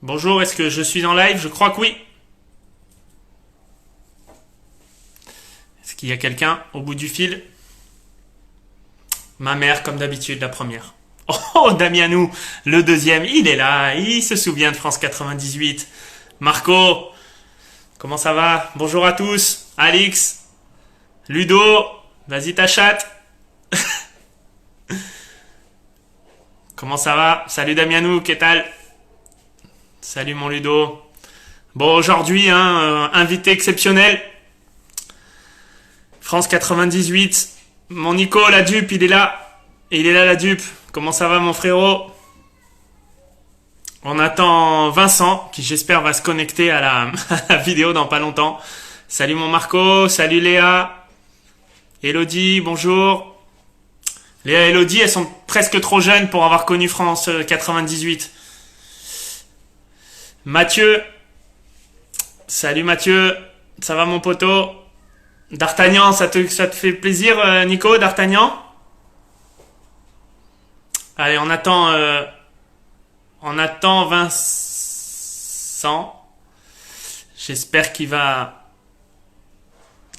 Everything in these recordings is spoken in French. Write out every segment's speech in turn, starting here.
Bonjour, est-ce que je suis en live? Je crois que oui. Est-ce qu'il y a quelqu'un au bout du fil? Ma mère, comme d'habitude, la première. Oh, Damianou, le deuxième, il est là, il se souvient de France 98. Marco, comment ça va? Bonjour à tous. Alix, Ludo, vas-y ta chatte. Comment ça va? Salut Damianou, qu'est-ce que Salut mon Ludo. Bon, aujourd'hui, invité exceptionnel. France 98. Mon Nico, la dupe, il est là. Il est là, la dupe. Comment ça va, mon frérot? On attend Vincent, qui j'espère va se connecter à la, à la vidéo dans pas longtemps. Salut mon Marco, salut Léa. Elodie, bonjour. Léa et Elodie, elles sont presque trop jeunes pour avoir connu France 98. Mathieu. Salut Mathieu. Ça va mon poteau? D'Artagnan, ça te fait plaisir, Nico, D'Artagnan? Allez, on attend Vincent. J'espère qu'il va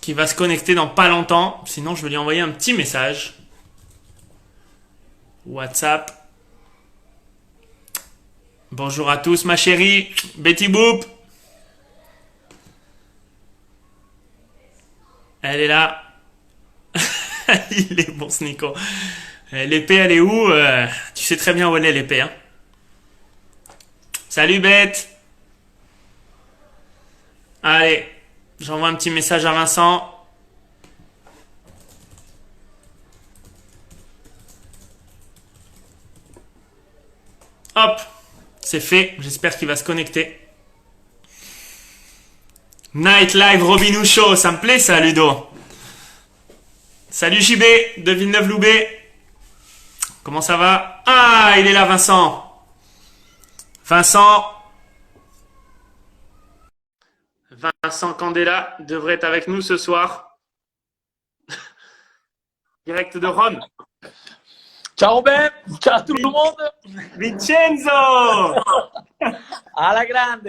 se connecter dans pas longtemps. Sinon, je vais lui envoyer un petit message. WhatsApp. Bonjour à tous, ma chérie. Betty Boop. Elle est là. Il est bon, ce Nico. L'épée, elle est où? Tu sais très bien où elle est, l'épée, hein. Salut, Bête. Allez, j'envoie un petit message à Vincent. Hop, c'est fait. J'espère qu'il va se connecter. Night Live Robinou Show, ça me plaît ça, Ludo. Salut JB de Villeneuve-Loubet. Comment ça va? Ah, il est là, Vincent. Vincent. Vincent Candela devrait être avec nous ce soir. Direct de Rome. Ciao Ben, ciao tout le monde. Vincenzo. À la grande.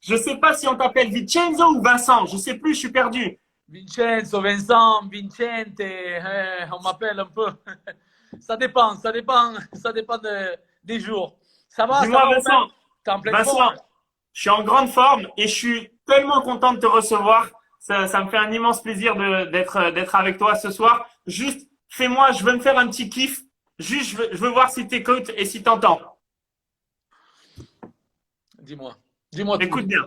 Je sais pas si on t'appelle Vincenzo ou Vincent. Je sais plus, je suis perdu. Vincenzo, Vincent, Vincente, on m'appelle un peu. Ça dépend, des jours. Ça Dis-moi, va Ben? Vincent. T'es en pleine Vincent, forme? je suis en grande forme et je suis tellement content de te recevoir. Ça me fait un immense plaisir d'être avec toi ce soir. Juste, fais-moi, je veux me faire un petit kiff. Juste, je veux voir si t'écoutes et si t'entends. Dis-moi tout. Écoute bien.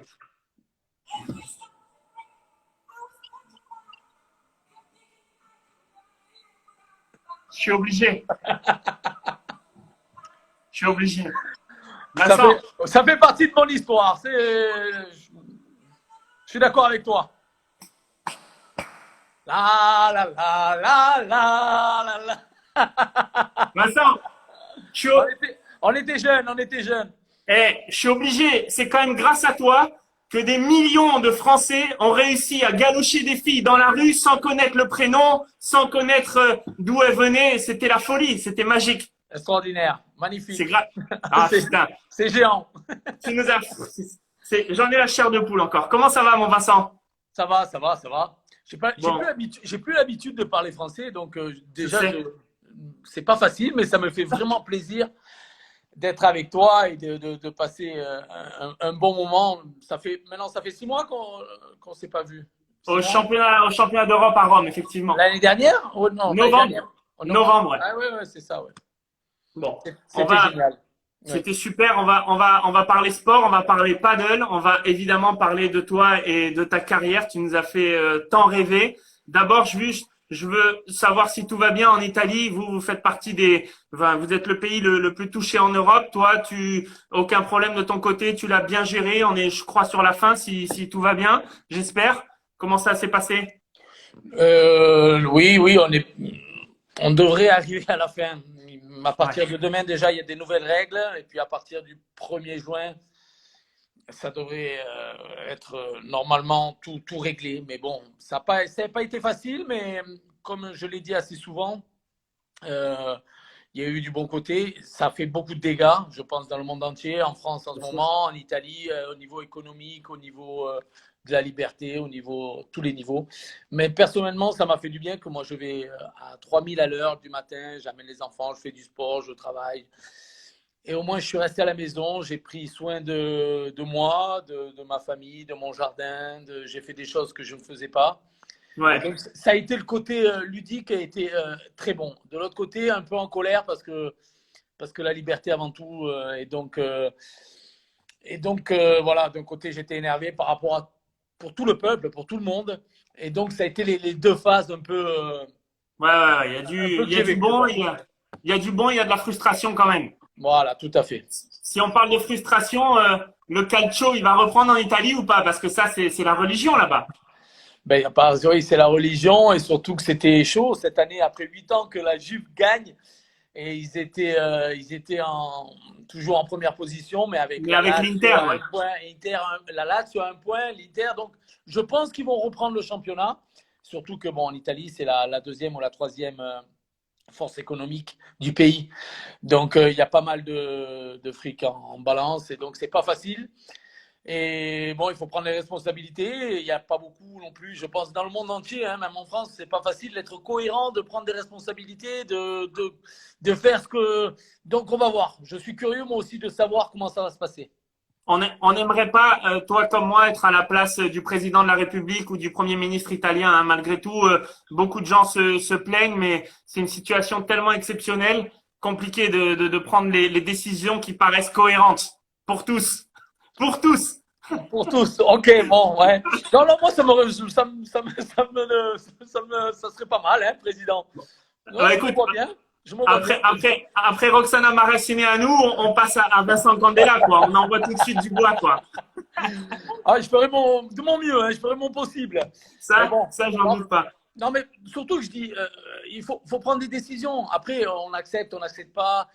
Je suis obligé. Je suis obligé. Ça Vincent, fait, ça fait partie de mon histoire. Je suis d'accord avec toi. La la la la la la la. Vincent, je suis, On était jeunes. je suis obligé. C'est quand même grâce à toi que des millions de Français ont réussi à galocher des filles dans la rue sans connaître le prénom, sans connaître d'où elles venaient. C'était la folie, c'était magique. Extraordinaire, C'est magnifique. grave. Ah C'est putain, c'est géant. tu nous as. J'en ai la chair de poule encore. Comment ça va, mon Vincent? Ça va. Bon, J'ai plus l'habitude de parler français, donc je déjà, sais. c'est pas facile, mais ça me fait vraiment plaisir d'être avec toi et de passer un bon moment. Ça fait 6 mois qu'on s'est pas vu. Au 6 mois? championnat d'Europe à Rome, effectivement. L'année dernière? Oh non, l'année Novembre. dernière. En novembre. Novembre, ouais. Ah ouais, c'est ça, ouais. Bon, on C'était va. génial. Ouais. C'était super. On va parler sport, on va parler paddle, on va évidemment parler de toi et de ta carrière. Tu nous as fait tant rêver. D'abord, je veux savoir si tout va bien en Italie. Vous faites partie enfin, vous êtes le pays le plus touché en Europe. Toi, aucun problème de ton côté. Tu l'as bien géré. On est, je crois, sur la fin. Si tout va bien, j'espère. Comment ça s'est passé? Oui, on devrait arriver à la fin. À partir Ouais. de demain, déjà, il y a des nouvelles règles. Et puis, à partir du 1er juin, ça devrait être normalement tout réglé. Mais bon, ça n'a pas été facile. Mais comme je l'ai dit assez souvent, euh, Il y a eu du bon côté. Ça fait beaucoup de dégâts, je pense, dans le monde entier, en France en ce moment, en Italie, au niveau économique, au niveau de la liberté, au niveau tous les niveaux. Mais personnellement, ça m'a fait du bien que moi, je vais à 3000 à l'heure du matin, j'amène les enfants, je fais du sport, je travaille. Et au moins, je suis resté à la maison, j'ai pris soin de moi, de ma famille, de mon jardin, j'ai fait des choses que je ne faisais pas. Et Ouais. donc, ça a été le côté ludique, a été très bon. De l'autre côté, un peu en colère parce que la liberté avant tout. Voilà, d'un côté, j'étais énervé par rapport à pour tout le peuple, pour tout le monde. Et donc, ça a été les deux phases Ouais, ouais, ouais. un peu Il que y a j'ai du vécu. bon, Voilà. il y a du bon, il y a de la frustration quand même. Voilà, tout à fait. Si on parle de frustration, le calcio, il va reprendre en Italie ou pas? Parce que ça, c'est la religion là-bas. Ben, oui, c'est la religion et surtout que c'était chaud cette année, après 8 ans que la Juve gagne. Et ils étaient toujours en première position, mais avec Mais la avec Lazio l'Inter, à ouais. un point, la Lazio à un point, l'Inter. Donc, je pense qu'ils vont reprendre le championnat. Surtout que, bon, en Italie, c'est la deuxième ou la troisième force économique du pays. Donc, il y a pas mal de fric en balance. Et donc, c'est pas facile. Et bon, il faut prendre les responsabilités. Il n'y a pas beaucoup non plus, je pense, dans le monde entier, hein, même en France, c'est pas facile d'être cohérent, de prendre des responsabilités, de faire ce que. Donc, on va voir. Je suis curieux, moi aussi, de savoir comment ça va se passer. On n'aimerait pas, toi comme moi, être à la place du président de la République ou du Premier ministre italien, hein. Malgré tout, beaucoup de gens se plaignent, mais c'est une situation tellement exceptionnelle, compliqué de prendre les décisions qui paraissent cohérentes pour tous. Pour tous. Pour tous, ok, bon, ouais. Non, non, moi, ça serait pas mal, hein, président. Non, je me Écoute, vois bien. Je me vois bien. après Roxana Maraciné à nous, on passe à Vincent Candela, quoi. On envoie tout de suite du bois, quoi. Ah, je ferai de mon mieux, hein, je ferai mon possible. Mais bon, Ça, j'en non, doute pas. non, mais surtout que je dis, il faut prendre des décisions. Après, on n'accepte pas.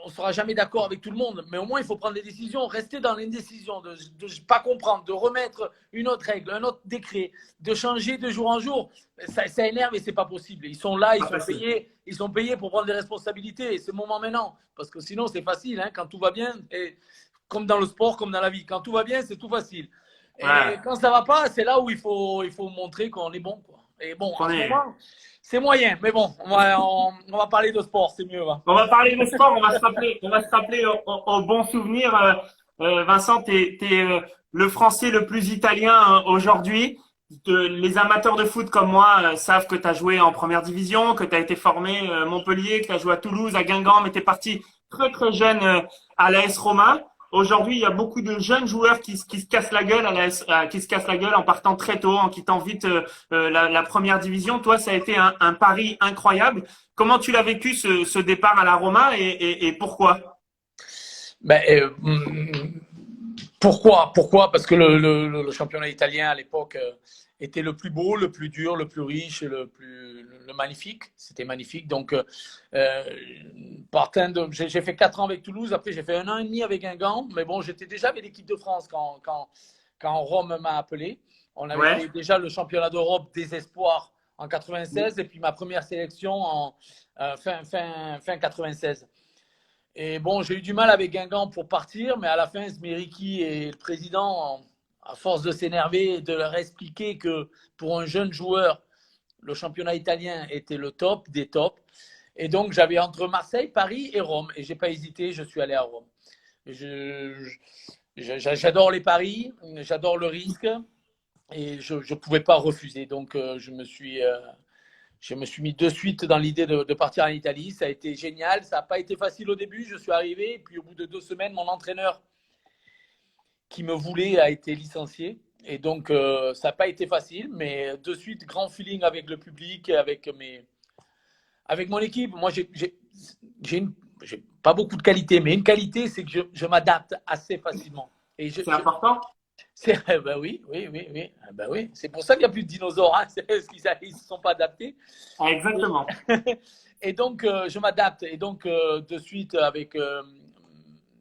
On ne sera jamais d'accord avec tout le monde, mais au moins il faut prendre des décisions, rester dans l'indécision, de ne pas comprendre, de remettre une autre règle, un autre décret, de changer de jour en jour. Ça énerve et c'est pas possible. Ils sont là, Pas facile. ils sont payés pour prendre des responsabilités et c'est le moment maintenant. Parce que sinon c'est facile, hein, quand tout va bien, et comme dans le sport, comme dans la vie, quand tout va bien, c'est tout facile. Et Ouais. quand ça va pas, c'est là où il faut montrer qu'on est bon, quoi. Et bon, en On ce est, moment, c'est moyen, mais bon, on va parler de sport, c'est mieux. Hein. On va parler de sport, on va se rappeler au bon souvenir. Vincent, t'es le Français le plus italien aujourd'hui. Les amateurs de foot comme moi savent que tu as joué en première division, que tu as été formé à Montpellier, que tu as joué à Toulouse, à Guingamp, mais tu es parti très très jeune à l'AS Roma. Aujourd'hui, il y a beaucoup de jeunes joueurs qui se cassent la gueule qui se cassent la gueule en partant très tôt, en quittant vite la première division. Toi, ça a été un pari incroyable. Comment tu l'as vécu ce départ à la Roma et pourquoi? Ben, pourquoi? Parce que le championnat italien à l'époque était le plus beau, le plus dur, le plus riche, le magnifique. C'était magnifique. Donc, j'ai fait 4 ans avec Toulouse. Après, j'ai fait 1 an et demi avec Guingamp. Mais bon, j'étais déjà avec l'équipe de France quand Rome m'a appelé. On avait Ouais, fait déjà le championnat d'Europe des espoirs en 96 et puis ma première sélection en fin 96. Et bon, j'ai eu du mal avec Guingamp pour partir, mais à la fin, Zmeriki et le président, à force de s'énerver et de leur expliquer que pour un jeune joueur, le championnat italien était le top des tops. Et donc, j'avais entre Marseille, Paris et Rome. Et j'ai pas hésité, je suis allé à Rome. J'adore les paris, j'adore le risque et je ne pouvais pas refuser. Donc, je me suis mis de suite dans l'idée de partir en Italie. Ça a été génial. Ça n'a pas été facile au début. Je suis arrivé. Et puis, au bout de 2 semaines, mon entraîneur qui me voulait a été licencié. Et donc, ça n'a pas été facile. Mais de suite, grand feeling avec le public, avec mon équipe. Moi, j'ai pas beaucoup de qualité. Mais une qualité, c'est que je m'adapte assez facilement. Et c'est important. ben oui, oui, oui, oui. Ben oui. C'est pour ça qu'il n'y a plus de dinosaures. Hein. C'est parce qu'ils ne se sont pas adaptés. Ah, exactement. Et donc, je m'adapte. Et donc, de suite, avec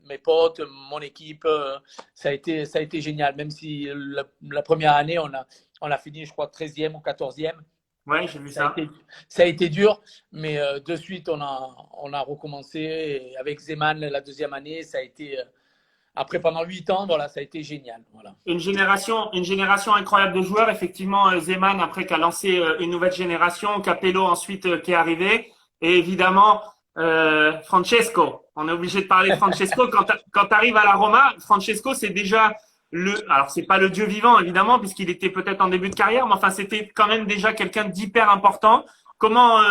mes potes, mon équipe, ça a été génial. Même si la première année, on a fini, je crois, 13e ou 14e. Ouais, j'ai vu Ça a ça. été, ça a été dur, mais de suite, on a recommencé. Et avec Zeman, la deuxième année, ça a été, après pendant 8 ans, voilà, ça a été génial. Voilà. Une génération incroyable de joueurs. Effectivement, Zeman, après, qui a lancé une nouvelle génération. Capello, ensuite, qui est arrivé. Et évidemment, Francesco. On est obligé de parler de Francesco. Quand tu arrives à la Roma, Francesco, c'est déjà alors c'est pas le dieu vivant, évidemment, puisqu'il était peut-être en début de carrière, mais enfin, c'était quand même déjà quelqu'un d'hyper important. Comment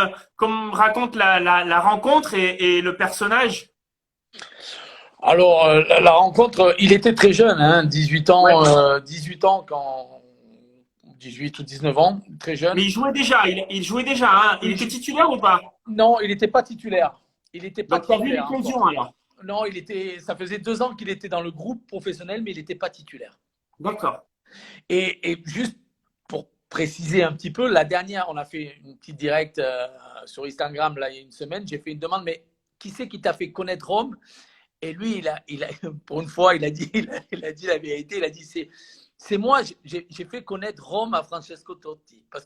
raconte la rencontre et le personnage? Alors, la rencontre, il était très jeune, hein, 18 ans quand 18 ou 19 ans, très Mais jeune. il jouait déjà, hein. Il Il était jou- titulaire ou pas? non, il n'était pas titulaire. Il n'était pas Donc, tu as vu titulaire l'éclosion encore. alors. Non, ça faisait 2 ans qu'il était dans le groupe professionnel, mais il n'était pas titulaire. D'accord. Et juste pour préciser un petit peu, la dernière, on a fait une petite direct sur Instagram là, il y a une semaine. J'ai fait une demande, mais qui c'est qui t'a fait connaître Rome? Et lui, pour une fois, il a dit la vérité. Il a dit c'est moi, j'ai fait connaître Rome à Francesco Totti. Parce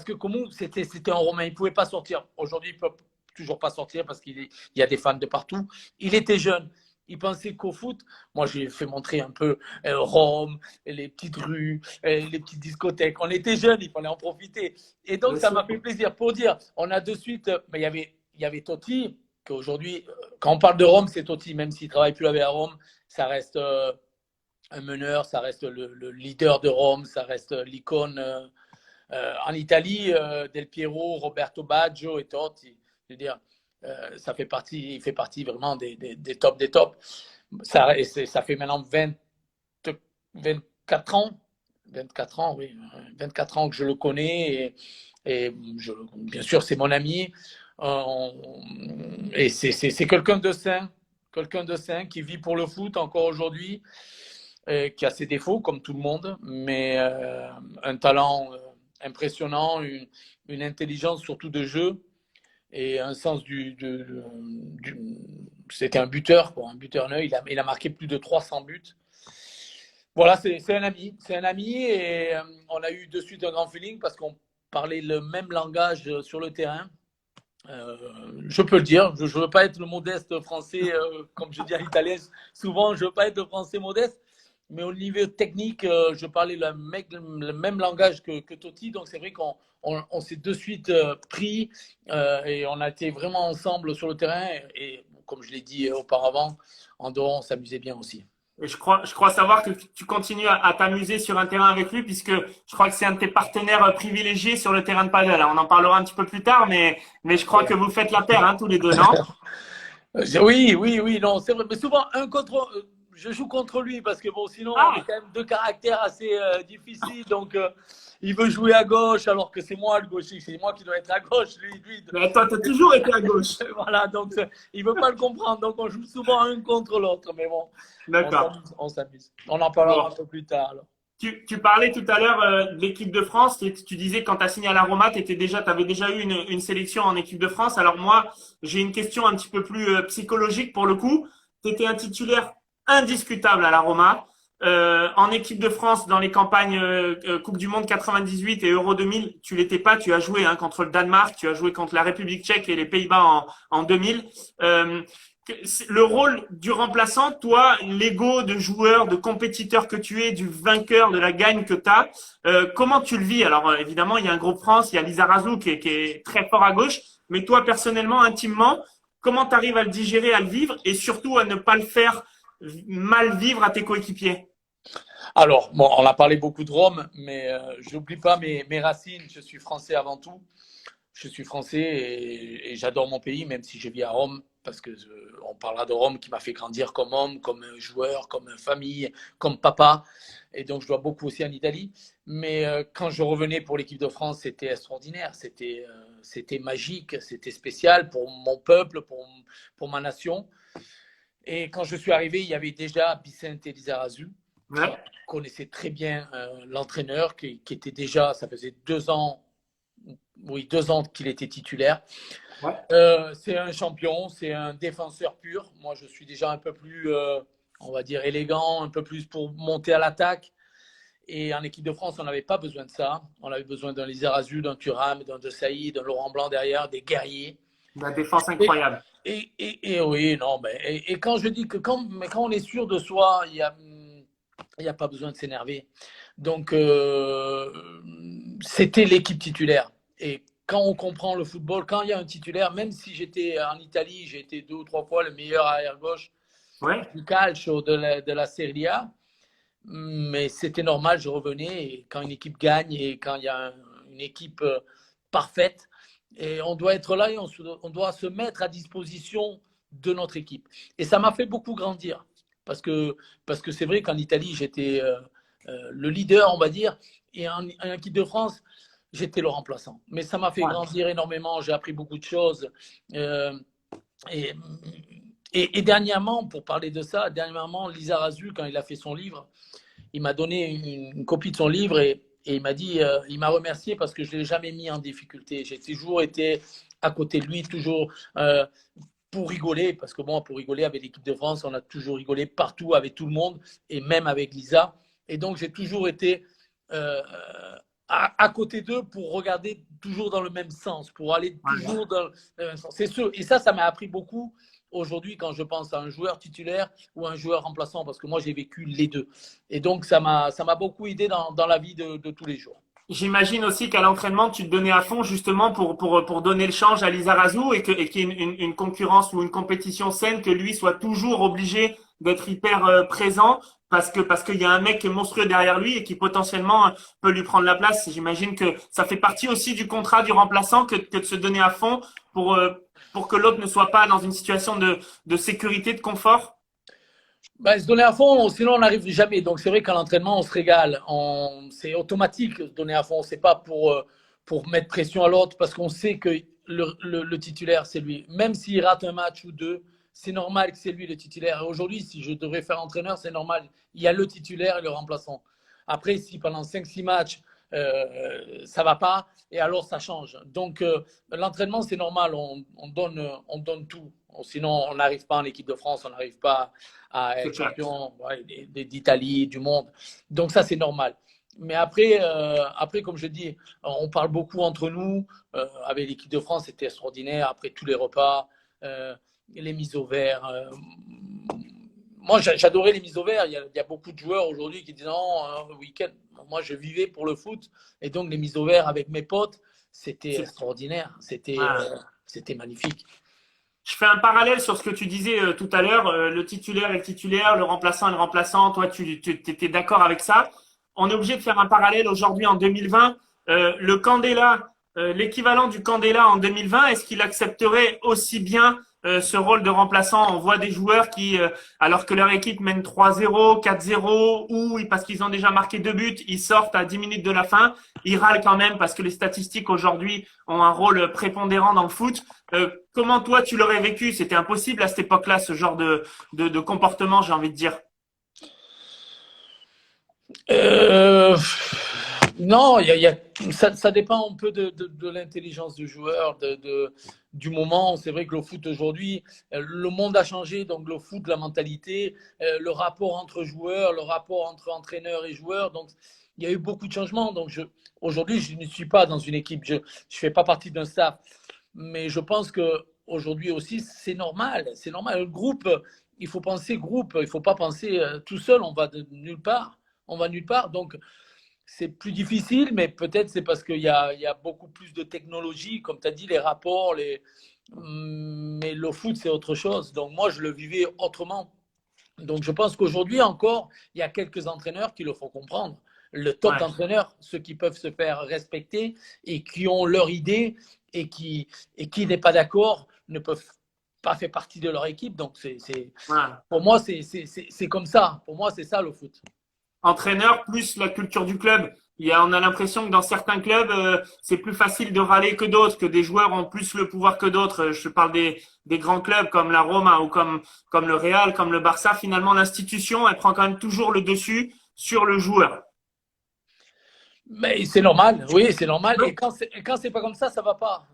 que comment c'était un Romain, il ne pouvait pas sortir. Aujourd'hui, il ne peut toujours pas sortir parce qu'il y a des fans de partout. Il était jeune. Il pensait qu'au foot. Moi, j'ai fait montrer un peu Rome, les petites rues, les petites discothèques. On était jeunes, il fallait en profiter. Et donc, Bien ça sûr. m'a fait plaisir pour dire, on a de suite, mais il y avait Totti, qu'aujourd'hui, quand on parle de Rome, c'est Totti, même s'il ne travaille plus avec à Rome, ça reste un meneur, ça reste le leader de Rome, ça reste l'icône. En Italie, Del Piero, Roberto Baggio et Totti, je veux dire, il fait partie vraiment des tops des tops. Ça fait maintenant 24 ans, 24 ans, oui, 24 ans que je le connais bien sûr, c'est mon ami. Et c'est quelqu'un de sain qui vit pour le foot encore aujourd'hui, qui a ses défauts comme tout le monde, mais un talent impressionnant, une intelligence surtout de jeu et un sens c'était un buteur, quoi, un buteur neuf. Il a marqué plus de 300 buts. Voilà, c'est un ami et on a eu de suite un grand feeling parce qu'on parlait le même langage sur le terrain. Je peux le dire, je ne veux pas être le modeste français, comme je dis en italien souvent, je ne veux pas être le français modeste, mais au niveau technique, je parlais le même langage que Totti, donc c'est vrai qu'on s'est de suite pris et on a été vraiment ensemble sur le terrain et comme je l'ai dit auparavant, en dehors, on s'amusait bien aussi. Et je crois savoir que tu continues à t'amuser sur un terrain avec lui, puisque je crois que c'est un de tes partenaires privilégiés sur le terrain de paddle. On en parlera un petit peu plus tard, mais je crois que vous faites la paire, hein, tous les deux, non? Oui, oui, oui, non, c'est vrai. Mais souvent, je joue contre lui parce que bon, sinon, on est Ah, quand même deux caractères assez difficiles. Donc, il veut jouer à gauche alors que c'est moi le gaucher. C'est moi qui dois être à gauche. Lui, mais toi, tu as toujours été à gauche. voilà. Donc, il veut pas le comprendre. Donc, on joue souvent un contre l'autre. Mais bon, on D'accord. s'amuse, on s'amuse. On en parlera Bon. un peu plus tard. Alors. Tu parlais tout à l'heure de l'équipe de France. Tu disais quand tu as signé à la Roma, tu avais déjà eu une sélection en équipe de France. Alors moi, j'ai une question un petit peu plus psychologique pour le coup. Tu étais un titulaire indiscutable à la Roma. En équipe de France, dans les campagnes Coupe du Monde 98 et Euro 2000, tu l'étais pas. Tu as joué contre le Danemark, tu as joué contre la République tchèque et les Pays-Bas en 2000. Euh, le rôle du remplaçant, toi, l'ego de joueur, de compétiteur que tu es, du vainqueur, de la gagne que tu as, comment tu le vis? Alors, évidemment, il y a un groupe France, il y a Lizarazu qui est très fort à gauche, mais toi, personnellement, intimement, comment tu arrives à le digérer, à le vivre et surtout à ne pas le faire mal vivre à tes coéquipiers? Alors, bon, on a parlé beaucoup de Rome, mais j'oublie pas mes racines. Je suis français avant tout. Je suis français et j'adore mon pays, même si je vis à Rome, parce que on parlera de Rome qui m'a fait grandir comme homme, comme joueur, comme famille, comme papa. Et donc, je dois beaucoup aussi en Italie. Mais quand je revenais pour l'équipe de France, c'était extraordinaire, c'était magique, c'était spécial pour mon peuple, pour ma nation. Et quand je suis arrivé, il y avait déjà Vicente Lizarazu, qui Ouais, connaissait très bien l'entraîneur, qui était déjà, ça faisait 2 ans, oui, 2 ans qu'il était titulaire. ouais. C'est un champion, c'est un défenseur pur. Moi, je suis déjà un peu plus, on va dire, élégant, un peu plus pour monter à l'attaque. Et en équipe de France, on n'avait pas besoin de ça. On avait besoin d'un Lizarazu, d'un Thuram, d'un De Sailly, d'un Laurent Blanc derrière, des guerriers. La défense Et, incroyable. et oui, non, mais et quand je dis que quand on est sûr de soi, il y a pas besoin de s'énerver. Donc, c'était l'équipe titulaire. Et quand on comprend le football, quand il y a un titulaire, même si j'étais en Italie, j'ai été 2 ou 3 fois le meilleur arrière-gauche Ouais. du calcio de la Serie A, mais c'était normal, je revenais. Et quand une équipe gagne et quand il y a une équipe parfaite, et on doit être là et on doit se mettre à disposition de notre équipe. Et ça m'a fait beaucoup grandir. Parce que c'est vrai qu'en Italie, j'étais le leader, on va dire, et en équipe de France, j'étais le remplaçant. Mais ça m'a fait Ouais. grandir énormément, j'ai appris beaucoup de choses. Euh, et, et dernièrement, pour parler de ça, dernièrement, Lizarazu, quand il a fait son livre, il m'a donné une copie de son livre et il m'a dit, il m'a remercié parce que je ne l'ai jamais mis en difficulté. J'ai toujours été à côté de lui, toujours pour rigoler, parce que bon, pour rigoler avec l'équipe de France, on a toujours rigolé partout avec tout le monde et même avec Lisa. Et donc, j'ai toujours été euh, à côté d'eux pour regarder toujours dans le même sens, pour aller Ouais. toujours dans le même sens. C'est sûr. Et ça m'a appris beaucoup aujourd'hui quand je pense à un joueur titulaire ou un joueur remplaçant, parce que moi, j'ai vécu les deux. Et donc, ça m'a beaucoup aidé dans la vie de tous les jours. J'imagine aussi qu'à l'entraînement, tu te donnais à fond justement pour donner le change à Lizarazu et qu'il y ait une concurrence ou une compétition saine, que lui soit toujours obligé d'être hyper présent parce qu'il y a un mec qui est monstrueux derrière lui et qui potentiellement peut lui prendre la place. J'imagine que ça fait partie aussi du contrat du remplaçant que de se donner à fond pour que l'autre ne soit pas dans une situation de sécurité, de confort. Ben, se donner à fond, sinon on n'arrive jamais. Donc c'est vrai qu'à l'entraînement, on se régale. C'est automatique se donner à fond. C'est pas pour mettre pression à l'autre parce qu'on sait que le titulaire, c'est lui. Même s'il rate un match ou deux, c'est normal que c'est lui le titulaire. Et aujourd'hui, si je devrais faire entraîneur, c'est normal. Il y a le titulaire et le remplaçant. Après, si pendant 5 6 matchs, ça va pas, et alors ça change. Donc l'entraînement, c'est normal. On donne tout. Sinon, on n'arrive pas en équipe de France, on n'arrive pas à C'est être clair. champion d'Italie, du monde. Donc ça, c'est normal. Mais après, comme je dis, on parle beaucoup entre nous. Avec l'équipe de France, c'était extraordinaire. Après tous les repas, les mises au vert. Moi, j'adorais les mises au vert. Il y a beaucoup de joueurs aujourd'hui qui disent non, le week-end. Moi, je vivais pour le foot. Et donc, les mises au vert avec mes potes, c'était C'est- extraordinaire. ah. C'était magnifique. Je fais un parallèle sur ce que tu disais tout à l'heure. Le titulaire est titulaire, le remplaçant est le remplaçant. Toi, tu étais d'accord avec ça. On est obligé de faire un parallèle aujourd'hui en 2020. Le Candela, l'équivalent du Candela en 2020, est-ce qu'il accepterait aussi bien ce rôle de remplaçant? On voit des joueurs qui, alors que leur équipe mène 3-0, 4-0, ou parce qu'ils ont déjà marqué 2 buts, ils sortent à 10 minutes de la fin. Ils râlent quand même parce que les statistiques aujourd'hui ont un rôle prépondérant dans le foot. Comment toi tu l'aurais vécu? C'était impossible à cette époque-là, ce genre de comportement, j'ai envie de dire. Euh, non, ça dépend un peu de l'intelligence du joueur, du moment. C'est vrai que le foot aujourd'hui, le monde a changé, donc le foot, la mentalité, le rapport entre joueurs, le rapport entre entraîneurs et joueurs. Donc, il y a eu beaucoup de changements. Donc, aujourd'hui, je ne suis pas dans une équipe, je ne fais pas partie d'un staff. Mais je pense qu'aujourd'hui aussi, c'est normal. C'est normal. Le groupe, il faut penser groupe, il ne faut pas penser tout seul, on va de nulle part. On va nulle part. Donc, c'est plus difficile, mais peut-être c'est parce qu'il y a beaucoup plus de technologie, comme tu as dit, les rapports, mais le foot, c'est autre chose. Donc, moi, je le vivais autrement. Donc, je pense qu'aujourd'hui encore, il y a quelques entraîneurs qui le font comprendre. Le top Ouais. d'entraîneurs, ceux qui peuvent se faire respecter et qui ont leur idée et qui n'est pas d'accord, ne peuvent pas faire partie de leur équipe. Donc, Ouais. pour moi, c'est comme ça. Pour moi, c'est ça le foot. Entraîneur plus la culture du club. On a l'impression que dans certains clubs, c'est plus facile de râler que d'autres, que des joueurs ont plus le pouvoir que d'autres. Je parle des grands clubs comme la Roma ou comme le Real, comme le Barça. Finalement, l'institution, elle prend quand même toujours le dessus sur le joueur. Mais c'est normal, oui, c'est normal. Oui. Et quand c'est pas comme ça va pas.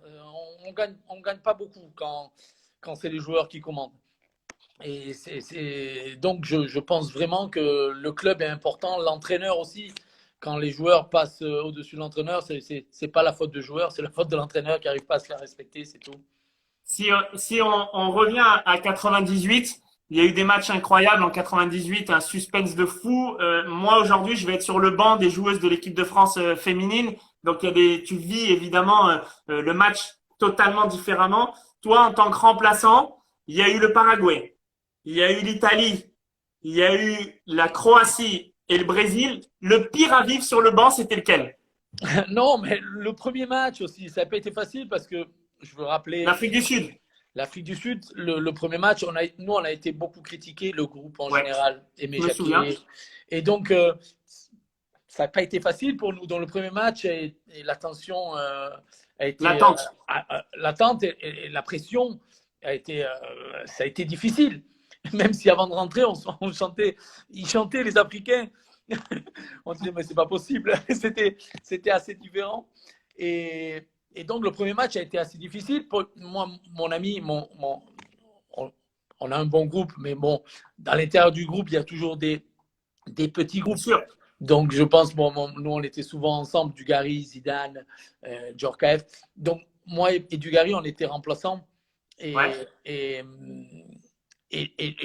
On gagne pas beaucoup quand c'est les joueurs qui commandent. Donc je pense vraiment que le club est important, l'entraîneur aussi. quand les joueurs passent au-dessus de l'entraîneur, c'est pas la faute du joueur, c'est la faute de l'entraîneur qui n'arrive pas à se faire respecter, c'est tout. Si on revient à 98, il y a eu des matchs incroyables en 98, un suspense de fou. Moi aujourd'hui, je vais être sur le banc des joueuses de l'équipe de France féminine. Donc il y a tu vis évidemment le match totalement différemment. Toi, en tant que remplaçant, il y a eu le Paraguay, il y a eu l'Italie, il y a eu la Croatie et le Brésil. Le pire à vivre sur le banc, c'était lequel? Non, mais le premier match aussi, ça n'a pas été facile parce que je veux rappeler L'Afrique du Sud. l'Afrique du Sud, le premier match, nous, on a été beaucoup critiqué, le groupe en Ouais, général, Aimé je me souviens. Jacquet. Et donc, ça n'a pas été facile pour nous dans le premier match et la tension a été L'attente. l'attente et la pression ça a été difficile. Même si avant de rentrer, on chantait, ils chantaient les Africains. On disait mais c'est pas possible. C'était assez différent. Et donc le premier match a été assez difficile. Pour moi, mon ami, on a un bon groupe, mais bon, dans l'intérieur du groupe, il y a toujours des petits Bien groupes. sûr. Donc, je pense, nous, on était souvent ensemble, Dugarry, Zidane, Djorkaeff. Donc, moi et Dugarry, on était remplaçants. Ouais. Et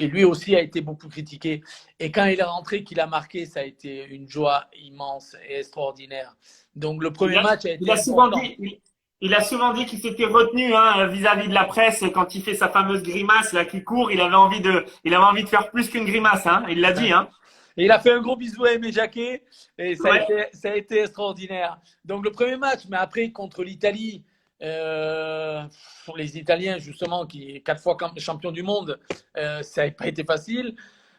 lui aussi a été beaucoup critiqué. Et quand il est rentré, qu'il a marqué, ça a été une joie immense et extraordinaire. Donc, le premier match a été important. Il a souvent dit qu'il s'était retenu vis-à-vis de la presse quand il fait sa fameuse grimace là qui court. Il avait envie de faire plus qu'une grimace. Hein. Il l'a dit. Hein. Et il a fait un gros bisou à Aimé Jacquet et ça a été extraordinaire. Donc le premier match, mais après contre l'Italie, les Italiens justement qui est 4 fois champion du monde, ça n'a pas été facile.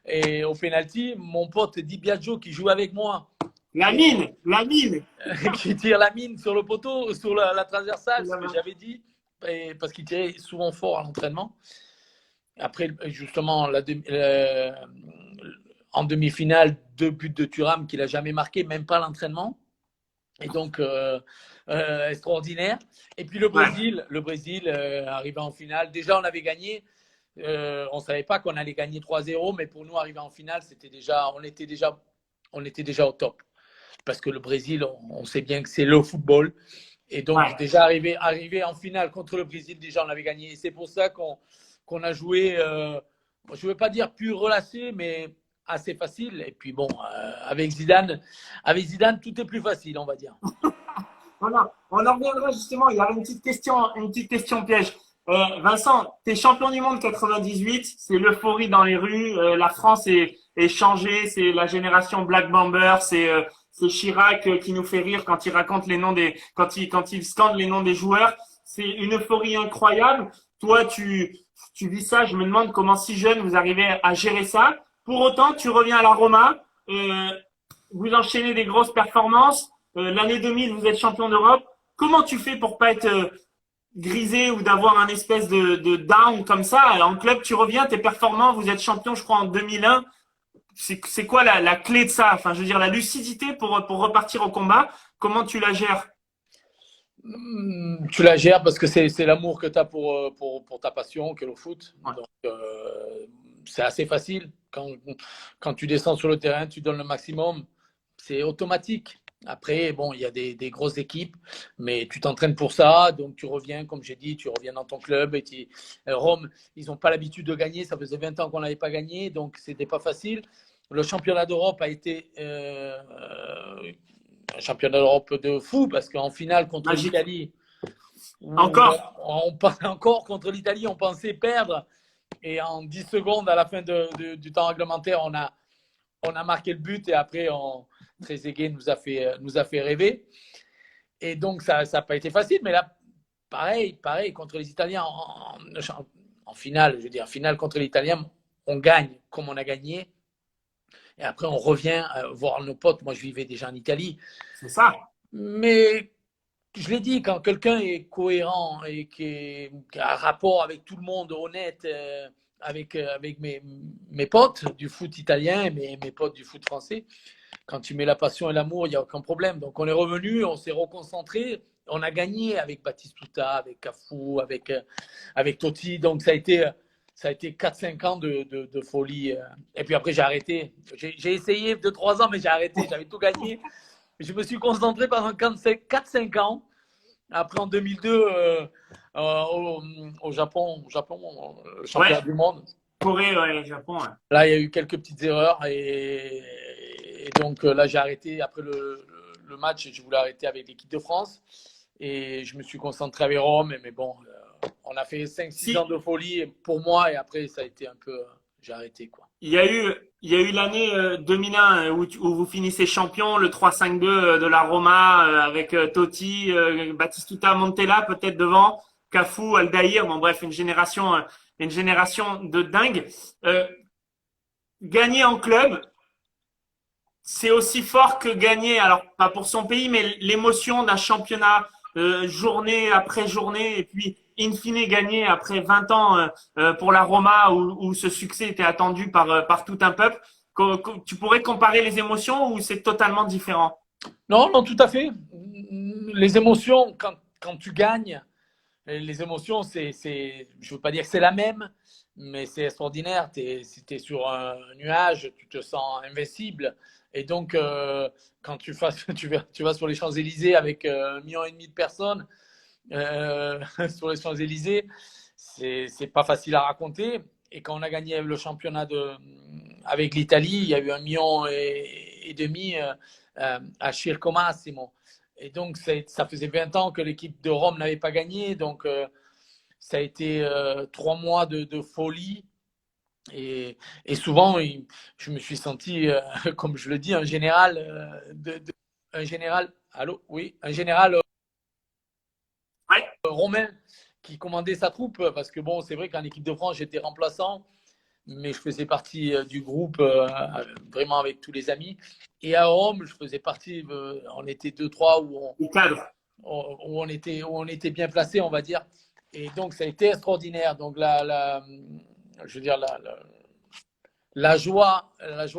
Et au penalty, mon pote Di Biagio qui joue avec moi, la mine, qui tire la mine sur le poteau, sur la transversale, ce que j'avais dit, parce qu'il tirait souvent fort à l'entraînement. Après justement en demi-finale, 2 buts de Thuram qu'il n'a jamais marqué, même pas l'entraînement. Et donc, extraordinaire. Et puis le Brésil arrivé en finale. Déjà, on avait gagné. On ne savait pas qu'on allait gagner 3-0, mais pour nous, arriver en finale, on était déjà au top. Parce que le Brésil, on sait bien que c'est le football. Et donc, déjà arrivé en finale contre le Brésil, déjà, on avait gagné. Et c'est pour ça qu'on a joué, je ne veux pas dire plus relâché, mais assez facile. Et puis bon, avec Zidane, tout est plus facile, on va dire. Voilà. On en reviendra justement. Il y a une petite question piège. Vincent, tu es champion du monde 98. C'est l'euphorie dans les rues. La France est changée. C'est la génération Black Bomber. C'est Chirac qui nous fait rire quand il raconte les noms quand il scande les noms des joueurs. C'est une euphorie incroyable. Toi, tu vis ça. Je me demande comment si jeune vous arrivez à gérer ça. Pour autant, tu reviens à la Roma, vous enchaînez des grosses performances. L'année 2000, vous êtes champion d'Europe. Comment tu fais pour pas être grisé ou d'avoir un espèce de down comme ça? En club, tu reviens, t'es performant, vous êtes champion, je crois, en 2001. C'est quoi la clé de ça? Enfin, je veux dire, la lucidité pour repartir au combat. Comment tu la gères? Tu la gères parce que c'est l'amour que tu as pour ta passion, que le foot. Ouais. Donc, c'est assez facile. Quand tu descends sur le terrain, tu donnes le maximum. C'est automatique. Après, bon, il y a des grosses équipes, mais tu t'entraînes pour ça. Donc, tu reviens, comme j'ai dit, tu reviens dans ton club. Rome, ils n'ont pas l'habitude de gagner. Ça faisait 20 ans qu'on n'avait pas gagné, donc ce n'était pas facile. Le championnat d'Europe a été un championnat d'Europe de fou parce qu'en finale contre l'Italie, encore contre l'Italie, on pensait perdre. Et en 10 secondes, à la fin du temps réglementaire, on a marqué le but et après, Trezeguet nous a fait rêver. Et donc, ça n'a pas été facile. Mais là, pareil, contre les Italiens en finale, je veux dire, finale contre les Italiens, on gagne comme on a gagné. Et après, on revient voir nos potes. Moi, je vivais déjà en Italie. C'est ça. Mais je l'ai dit, quand quelqu'un est cohérent et qui a un rapport avec tout le monde, honnête, avec mes potes du foot italien et mes potes du foot français, quand tu mets la passion et l'amour, il n'y a aucun problème. Donc, on est revenu, on s'est reconcentré. On a gagné avec Batistuta, avec Cafu, avec Totti. Donc, ça a été 4-5 ans de folie. Et puis après, j'ai arrêté. J'ai essayé 2-3 ans, mais j'ai arrêté. J'avais tout gagné. je me suis concentré pendant 4-5 ans. Après, en 2002, au Japon, championnat du monde. Corée, ouais, Japon. Ouais. Là, il y a eu quelques petites erreurs et donc là, j'ai arrêté. Après le match, je voulais arrêter avec l'équipe de France et je me suis concentré avec Rome. Mais bon, on a fait 5-6 ans de folie pour moi et après, ça a été un peu… j'ai arrêté, quoi. Il y a eu l'année 2001 où vous finissez champion, le 3-5-2 de la Roma avec Totti, Batistuta, Montella peut-être devant, Cafu, Aldaïr. Bon bref, une génération de dingue. Gagner en club, c'est aussi fort que gagner, alors pas pour son pays, mais l'émotion d'un championnat journée après journée et puis in fine gagner après 20 ans pour la Roma où ce succès était attendu par tout un peuple. Tu pourrais comparer les émotions ou c'est totalement différent? Non, non, tout à fait. Les émotions, quand tu gagnes, les émotions, je ne veux pas dire que c'est la même, mais c'est extraordinaire. Tu es sur un nuage, tu te sens invincible. Et donc, quand tu vas sur les Champs-Élysées avec 1,5 million de personnes, sur les Champs-Élysées, c'est pas facile à raconter. Et quand on a gagné le championnat avec l'Italie, il y a eu 1,5 million à Circo Massimo. Et donc, ça faisait 20 ans que l'équipe de Rome n'avait pas gagné. Donc, ça a été 3 mois de folie. Et souvent, je me suis senti, comme je le dis, un général, allô, oui, un général romain qui commandait sa troupe. Parce que bon, c'est vrai qu'en équipe de France, j'étais remplaçant, mais je faisais partie du groupe vraiment avec tous les amis. Et à Rome, je faisais partie, on était 2-3 où on était bien placés, on va dire. Et donc, ça a été extraordinaire. Donc, je veux dire, la joie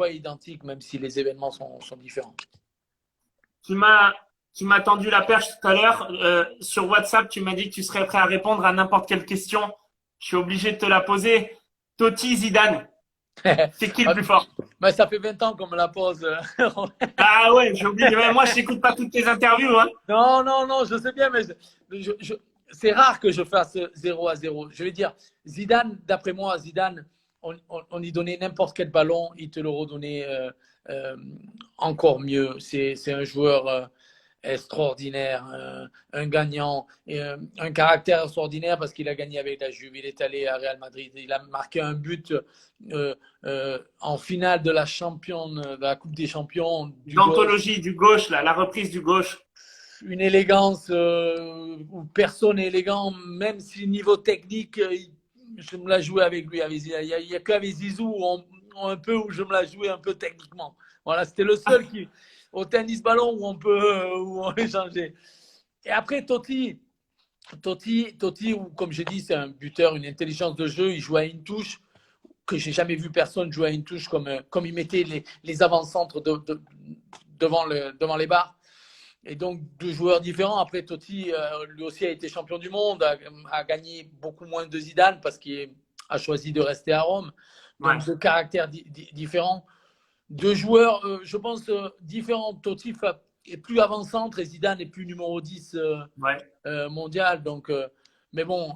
est identique, même si les événements sont différents. Tu m'as tendu la perche tout à l'heure. Sur WhatsApp, tu m'as dit que tu serais prêt à répondre à n'importe quelle question. Je suis obligé de te la poser. Totti, Zidane, c'est qui le plus fort? Mais ça fait 20 ans qu'on me la pose. Ah ouais, j'ai oublié. Moi, je n'écoute pas toutes tes interviews. Hein. Non, je sais bien, mais c'est rare que je fasse 0-0. Je vais dire, Zidane, d'après moi, Zidane, on y donnait n'importe quel ballon, il te le redonnait encore mieux. C'est un joueur extraordinaire, un gagnant, un caractère extraordinaire parce qu'il a gagné avec la Juve. Il est allé à Real Madrid, il a marqué un but en finale de la Coupe des Champions. L'anthologie du gauche, là, la reprise du gauche. Une élégance où personne n'est élégant, même si niveau technique, je me la jouais avec lui. Il n'y a qu'avec Zizou un peu où je me la jouais un peu techniquement. Voilà, c'était le seul qui, au tennis ballon où on échangeait. Et après, Totti, comme j'ai dit, c'est un buteur, une intelligence de jeu. Il joue à une touche que j'ai jamais vu personne jouer à une touche comme il mettait les avant-centres devant les barres. Et donc, 2 joueurs différents. Après, Totti, lui aussi, a été champion du monde, a gagné beaucoup moins de Zidane parce qu'il a choisi de rester à Rome. Donc, 2 caractères différents. 2 joueurs, je pense, différents. Totti est plus avant-centre et Zidane est plus numéro 10 mondial. Donc, mais bon,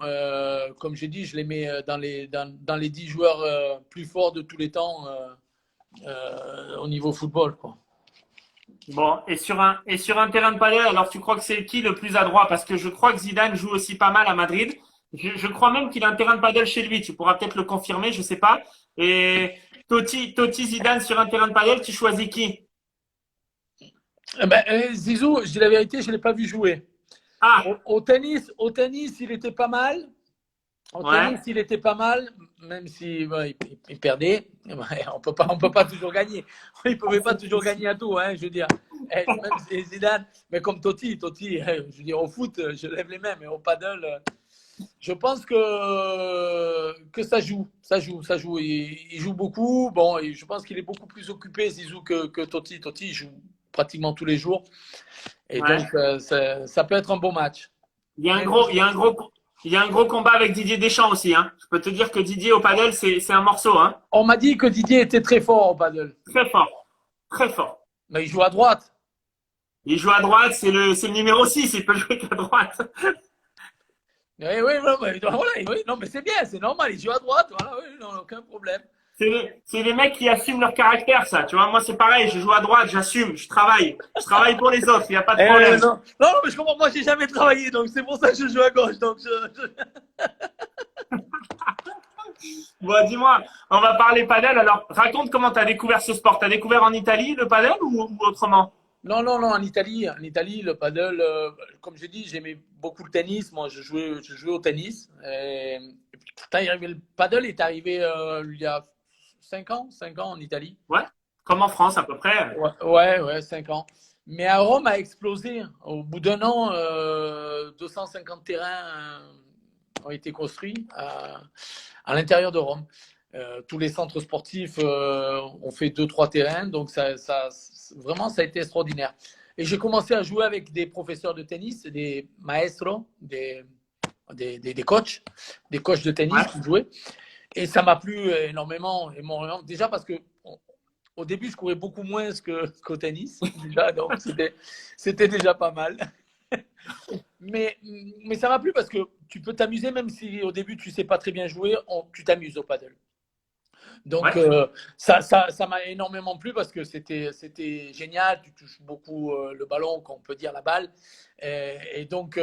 comme j'ai dit, je les mets dans les 10 joueurs plus forts de tous les temps au niveau football, quoi. Bon, et sur un terrain de padel, alors tu crois que c'est qui le plus adroit? Parce que je crois que Zidane joue aussi pas mal à Madrid. Je crois même qu'il a un terrain de padel chez lui. Tu pourras peut-être le confirmer, je sais pas. Et Totti, Zidane sur un terrain de padel, tu choisis qui? Zizou, je dis la vérité, je ne l'ai pas vu jouer. Ah. Au tennis, il était pas mal. Tennis, il était pas mal, même si il perdait. On peut pas toujours gagner. Il ne pouvait pas toujours gagner à tout, hein, je veux dire. Même si Zidane, mais comme Totti, je veux dire, au foot, je lève les mains, mais au paddle, je pense que ça joue. Il joue beaucoup. Bon, et je pense qu'il est beaucoup plus occupé, Zizou, que Totti. Totti, il joue pratiquement tous les jours. Et donc, ça peut être un bon match. Il y a un gros combat avec Didier Deschamps aussi. Hein. Je peux te dire que Didier au paddle, c'est un morceau. Hein. On m'a dit que Didier était très fort au paddle. Très fort. Très fort. Mais il joue à droite. Il joue à droite, c'est le numéro 6, il peut jouer qu'à droite. Oui, oui, non, mais, voilà, oui, non, mais c'est bien, c'est normal. Il joue à droite, voilà, oui, non, aucun problème. C'est les mecs qui assument leur caractère, ça. Tu vois, moi, c'est pareil. Je joue à droite, j'assume, je travaille. Je travaille pour les autres, il n'y a pas de problème. Non, non, mais je comprends. Moi, j'ai jamais travaillé, donc c'est pour ça que je joue à gauche. Donc Bon, dis-moi, on va parler padel. Alors, raconte comment tu as découvert ce sport. Tu as découvert en Italie le padel ou autrement? Non, non, non, en Italie, le paddle, comme je dis, j'aimais beaucoup le tennis. Moi, je jouais au tennis. Et puis, le paddle est arrivé il y a 5 ans en Italie. Ouais, comme en France à peu près. Ouais, ouais, ouais, 5 ans. Mais à Rome a explosé. Au bout d'un an, 250 terrains ont été construits à l'intérieur de Rome. Tous les centres sportifs ont fait 2, 3 terrains, donc vraiment, ça a été extraordinaire. Et j'ai commencé à jouer avec des professeurs de tennis, des maestros, des coachs, de tennis Ouais. qui jouaient. Et ça m'a plu énormément, énormément. Déjà parce que au début, je courais beaucoup moins qu'au tennis, déjà, donc c'était déjà pas mal. Mais ça m'a plu parce que tu peux t'amuser, même si au début tu sais pas très bien jouer, tu t'amuses au paddle. Donc Ouais. ça m'a énormément plu parce que c'était génial. Tu touches beaucoup le ballon, qu'on peut dire la balle, et donc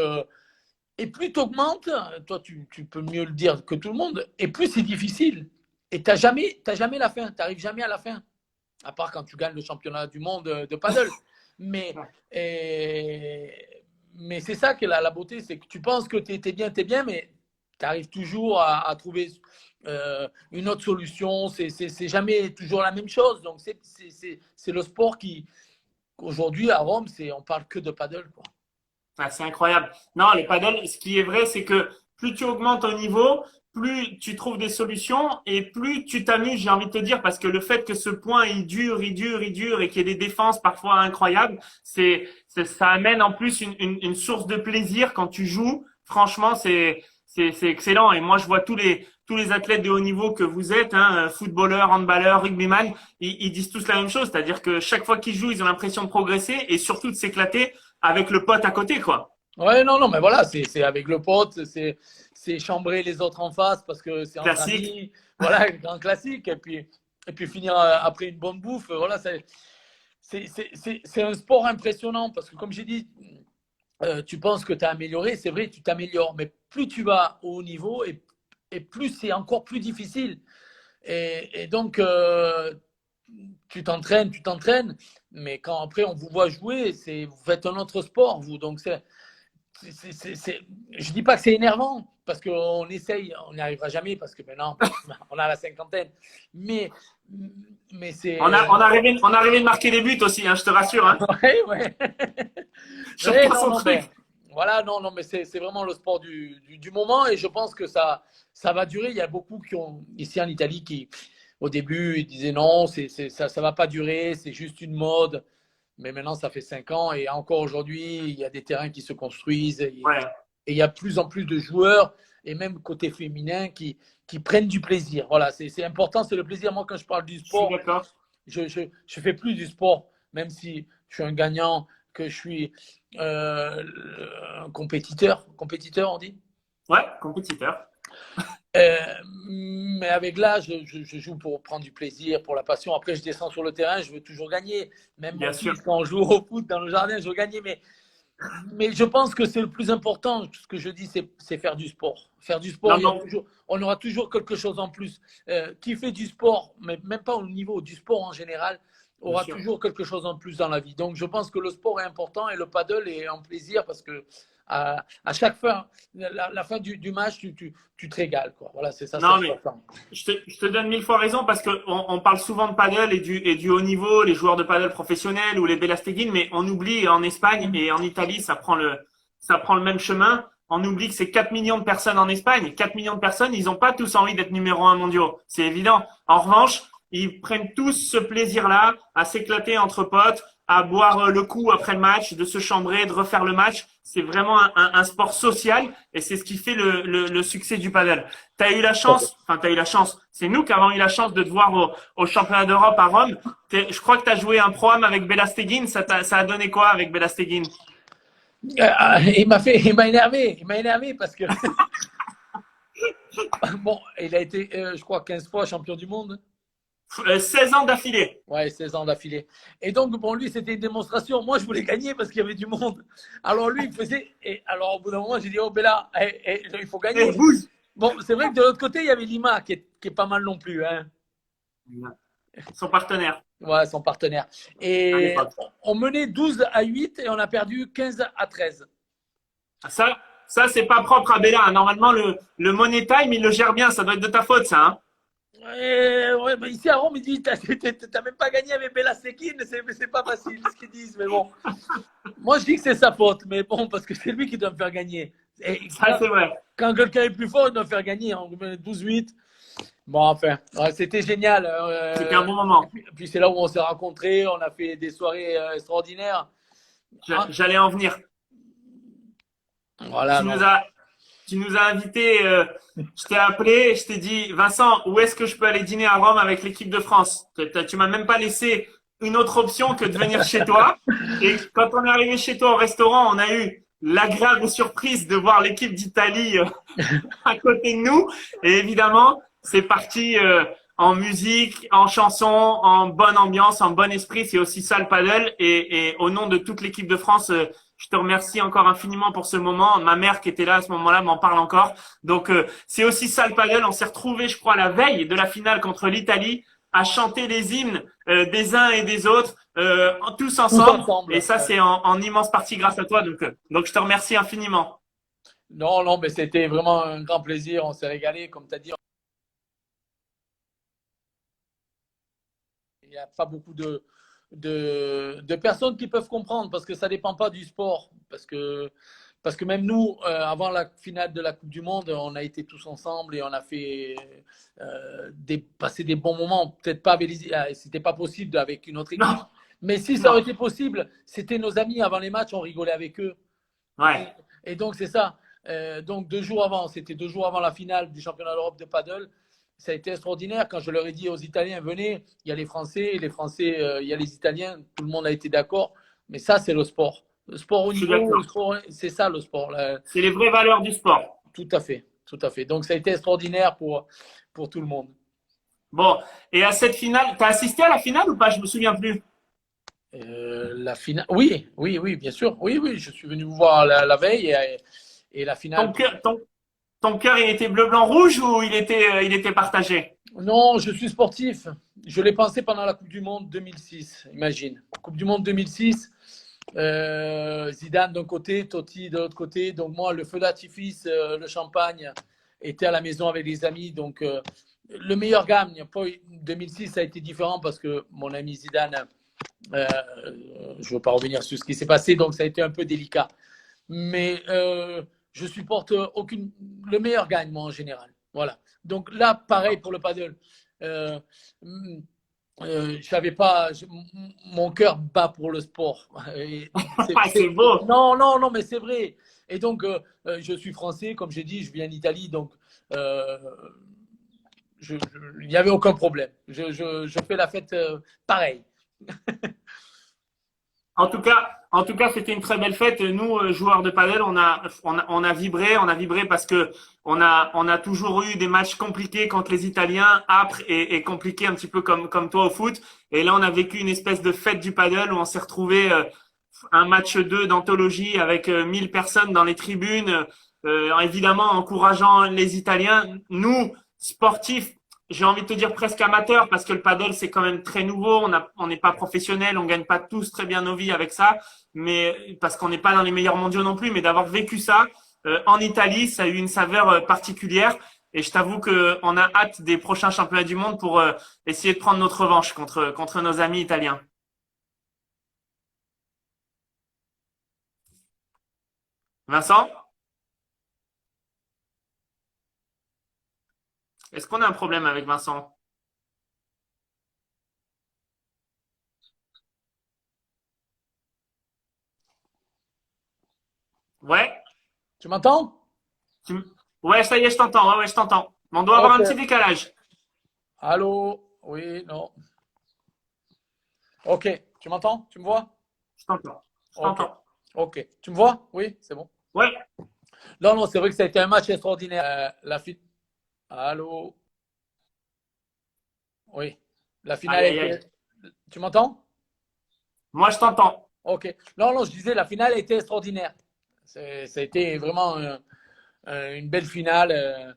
et plus tu augmentes, toi tu peux mieux le dire que tout le monde, et plus c'est difficile. Et t'as jamais la fin, t'arrives jamais à la fin, à part quand tu gagnes le championnat du monde de paddle. Mais mais c'est ça qui est la beauté, c'est que tu penses que t'es bien, mais tu arrives toujours à trouver une autre solution. C'est jamais toujours la même chose. Donc c'est le sport qui, aujourd'hui à Rome, on parle que de paddle, quoi. Ah, c'est incroyable. Non, le paddle, ce qui est vrai, c'est que plus tu augmentes au niveau, plus tu trouves des solutions et plus tu t'amuses, j'ai envie de te dire, parce que le fait que ce point, il dure et qu'il y ait des défenses parfois incroyables, ça amène en plus une source de plaisir quand tu joues. Franchement, c'est excellent. Et moi, je vois tous les athlètes de haut niveau que vous êtes, hein, footballeurs, handballeurs, rugbyman, ils disent tous la même chose. C'est-à-dire que chaque fois qu'ils jouent, ils ont l'impression de progresser et surtout de s'éclater avec le pote à côté, quoi. Ouais, non, non, mais voilà, c'est avec le pote, c'est chambrer les autres en face parce que c'est entre Classique. amis, voilà, un grand classique. Et puis finir après une bonne bouffe, voilà, c'est un sport impressionnant parce que, comme j'ai dit, tu penses que tu as amélioré, c'est vrai, tu t'améliores, mais plus tu vas au haut niveau et plus c'est encore plus difficile. Et donc, tu t'entraînes, mais quand après on vous voit jouer, vous faites un autre sport, vous. Donc, je dis pas que c'est énervant, parce qu'on essaye, on n'y arrivera jamais, parce que maintenant, on a la cinquantaine. Mais c'est. On a rêvé de marquer des buts aussi, hein, je te rassure. Hein. Ouais, ouais. Ouais, Chacun non, son non, truc. voilà, non, non, mais c'est vraiment le sport du moment, et je pense que ça va durer. Il y a beaucoup qui ont, ici en Italie, qui, au début, ils disaient non, ça va pas durer, c'est juste une mode. Mais maintenant, ça fait 5 ans, et encore aujourd'hui, il y a des terrains qui se construisent, et Ouais, il y a de plus en plus de joueurs, et même côté féminin, qui prennent du plaisir. Voilà, c'est important, c'est le plaisir. Moi, quand je parle du je suis sport, d'accord. je fais plus du sport, même si je suis un gagnant, que je suis euh, un compétiteur, on dit. Ouais, compétiteur. Euh, mais avec l'âge, je joue pour prendre du plaisir, pour la passion. Après, je descends sur le terrain, je veux toujours gagner. Même Bien mon sûr. fils, quand on joue au foot dans le jardin, je veux gagner. Mais je pense que c'est le plus important. Ce que je dis, c'est faire du sport. Faire du sport, Non, non, on aura toujours quelque chose en plus. Qui fait du sport, mais même pas au niveau du sport en général, bien aura sûr. toujours quelque chose en plus dans la vie. Donc, je pense que le sport est important, et le paddle est un plaisir parce que à chaque fin, la fin du match, tu te régales, quoi. Voilà, c'est ça, c'est Non, mais important. je te donne 1000 fois raison parce qu'on parle souvent de paddle et du haut niveau, les joueurs de paddle professionnels ou les Belasteghin, mais on oublie en Espagne et en Italie, ça prend le même chemin. On oublie que c'est 4 millions de personnes en Espagne. 4 millions de personnes, ils n'ont pas tous envie d'être numéro 1 mondiaux. C'est évident. En revanche, ils prennent tous ce plaisir-là à s'éclater entre potes, à boire le coup après le match, de se chambrer, de refaire le match. C'est vraiment un sport social et c'est ce qui fait le succès du paddle. T'as eu la chance, enfin t'as eu la chance. C'est nous qui avons eu la chance de te voir au championnat d'Europe à Rome. Je crois que tu as joué un programme avec Bela Stegin. Ça a donné quoi avec Bela Stegin? Il m'a énervé parce que bon, il a été, je crois, 15 fois champion du monde. 16 ans d'affilée. Ouais, 16 ans d'affilée. Et donc, bon, lui, c'était une démonstration. Moi, je voulais gagner parce qu'il y avait du monde. Alors, lui, il faisait. Et alors, au bout d'un moment, j'ai dit, oh, Bella, il faut gagner. Bouge. Bon, c'est vrai que de l'autre côté, il y avait Lima qui est pas mal non plus. Hein. Son partenaire. Ouais, son partenaire. Et on menait 12-8 et on a perdu 15-13. Ça c'est pas propre à Bella. Normalement, le Money Time, il le gère bien. Ça doit être de ta faute, ça. Hein. Ouais, mais ici à Rome, il dit t'as même pas gagné avec Bela Stekhin, c'est pas facile ce qu'ils disent, mais bon. Moi, je dis que c'est sa faute, mais bon, parce que c'est lui qui doit me faire gagner. Et ça, c'est vrai. Quand quelqu'un est plus fort, il doit me faire gagner. On met 12-8. Bon, enfin, c'était génial. C'était un bon moment. Puis c'est là où on s'est rencontrés, on a fait des soirées extraordinaires. J'allais en venir. Voilà. Tu nous as invités. Je t'ai appelé, je t'ai dit, Vincent, où est-ce que je peux aller dîner à Rome avec l'équipe de France? Tu m'as même pas laissé une autre option que de venir chez toi. Et quand on est arrivé chez toi au restaurant, on a eu l'agréable surprise de voir l'équipe d'Italie à côté de nous. Et évidemment, c'est parti en musique, en chanson, en bonne ambiance, en bon esprit. C'est aussi ça le paddle. Et au nom de toute l'équipe de France, je te remercie encore infiniment pour ce moment. Ma mère qui était là à ce moment-là m'en parle encore. Donc, c'est aussi ça le paddle. On s'est retrouvés, je crois, la veille de la finale contre l'Italie à chanter les hymnes des uns et des autres, tous ensemble. Et ça, c'est en immense partie grâce à toi. Donc, je te remercie infiniment. Non, mais c'était vraiment un grand plaisir. On s'est régalé, comme tu as dit. Il n'y a pas beaucoup de personnes qui peuvent comprendre parce que ça ne dépend pas du sport. Parce que même nous, avant la finale de la Coupe du Monde, on a été tous ensemble et on a fait passer des bons moments. Peut-être pas avec c'était pas possible avec une autre équipe. Non. Mais si ça aurait été possible, c'était nos amis avant les matchs, on rigolait avec eux. Ouais. Et donc, c'est ça. Donc, 2 jours avant, c'était 2 jours avant la finale du championnat d'Europe de paddle. Ça a été extraordinaire quand je leur ai dit aux Italiens, venez, il y a les Français, il y a les Italiens, tout le monde a été d'accord. Mais ça, c'est le sport. Le sport au niveau, c'est ça le sport. C'est les vraies valeurs du sport. Tout à fait, tout à fait. Donc, ça a été extraordinaire pour tout le monde. Bon, et à cette finale, tu as assisté à la finale ou pas? Je me souviens plus. La finale, oui, bien sûr. Oui, je suis venu vous voir la veille et la finale. Ton cœur, il était bleu, blanc, rouge ou il était partagé? Non, je suis sportif. Je l'ai pensé pendant la Coupe du Monde 2006, imagine. Coupe du Monde 2006, Zidane d'un côté, Totti de l'autre côté. Donc moi, le feu d'artifice, le champagne, était à la maison avec les amis. Donc le meilleur gagne. 2006, ça a été différent parce que mon ami Zidane, je ne veux pas revenir sur ce qui s'est passé, donc ça a été un peu délicat. Mais je supporte le meilleur gagne, moi, en général. Voilà. Donc là, pareil pour le paddle. J'avais pas, mon cœur bat pour le sport. C'est beau. Non, mais c'est vrai. Et donc, je suis français, comme j'ai dit, je viens d'Italie, donc il n'y avait aucun problème. Je fais la fête pareil. En tout cas, c'était une très belle fête. Nous, joueurs de padel, on a vibré parce que on a toujours eu des matchs compliqués contre les Italiens, âpres et compliqués un petit peu comme toi au foot. Et là, on a vécu une espèce de fête du padel où on s'est retrouvé un match 2 d'anthologie avec 1000 personnes dans les tribunes, évidemment encourageant les Italiens. Nous, sportifs, j'ai envie de te dire presque amateur parce que le paddle c'est quand même très nouveau. On n'est pas professionnel, on gagne pas tous très bien nos vies avec ça, mais parce qu'on n'est pas dans les meilleurs mondiaux non plus. Mais d'avoir vécu ça en Italie, ça a eu une saveur particulière. Et je t'avoue que on a hâte des prochains championnats du monde pour essayer de prendre notre revanche contre nos amis italiens. Vincent, est-ce qu'on a un problème avec Vincent? Tu m'entends? Tu... Ouais, ça y est, je t'entends. Ouais, ouais, je t'entends. Mais on doit avoir un Ok. petit décalage. Allô? Oui, non. Ok. Tu m'entends? Tu me vois? Je t'entends. Je Ok. t'entends. Ok. Tu me vois? Oui, c'est bon. Ouais. Non, non, c'est vrai que ça a été un match extraordinaire. Allô? Oui. La finale Aïe, a aïe, été. aïe. Tu m'entends? Moi, je t'entends. Ok. Non, non, je disais, la finale a été extraordinaire. Ça a été vraiment une belle finale,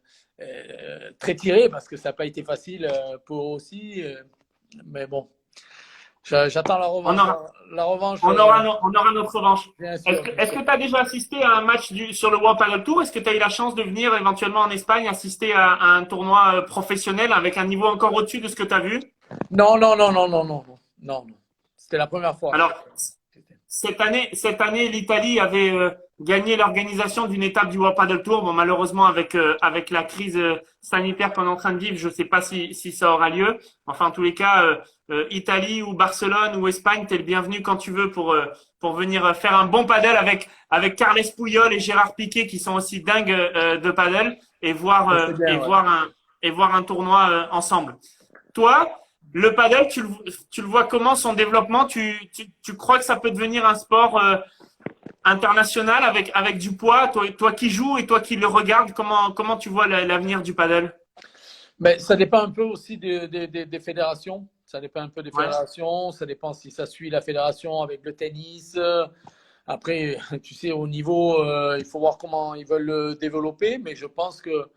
très tirée, parce que ça n'a pas été facile pour eux aussi. Mais bon, j'attends la On revanche. aura, La revanche, on aura notre revanche. bien Est-ce sûr, que bien est-ce sûr. que tu as déjà assisté à un match sur le World Padel Tour? Est-ce que tu as eu la chance de venir éventuellement en Espagne assister à un tournoi professionnel avec un niveau encore au-dessus de ce que tu as vu? Non, non, non, non, non, non, non, non, non. C'était la première fois. Alors, cette année, l'Italie avait gagné l'organisation d'une étape du World Padel Tour. Bon, malheureusement, avec la crise sanitaire qu'on est en train de vivre, je ne sais pas si ça aura lieu. Enfin, en tous les cas, Italie ou Barcelone ou Espagne, tu es le bienvenu quand tu veux pour venir faire un bon padel avec Carles Puyol et Gérard Piquet qui sont aussi dingues de padel et voir, C'est bien, ouais. et voir un tournoi ensemble. Toi, le paddle, tu le vois comment son développement? Tu crois que ça peut devenir un sport international avec du poids? Toi qui joues et toi qui le regardes, comment tu vois l'avenir du paddle? Mais ça dépend un peu aussi des fédérations. Ça dépend un peu des Ouais, fédérations. Ça dépend si ça suit la fédération avec le tennis. Après, tu sais, au niveau, il faut voir comment ils veulent le développer. Mais je pense que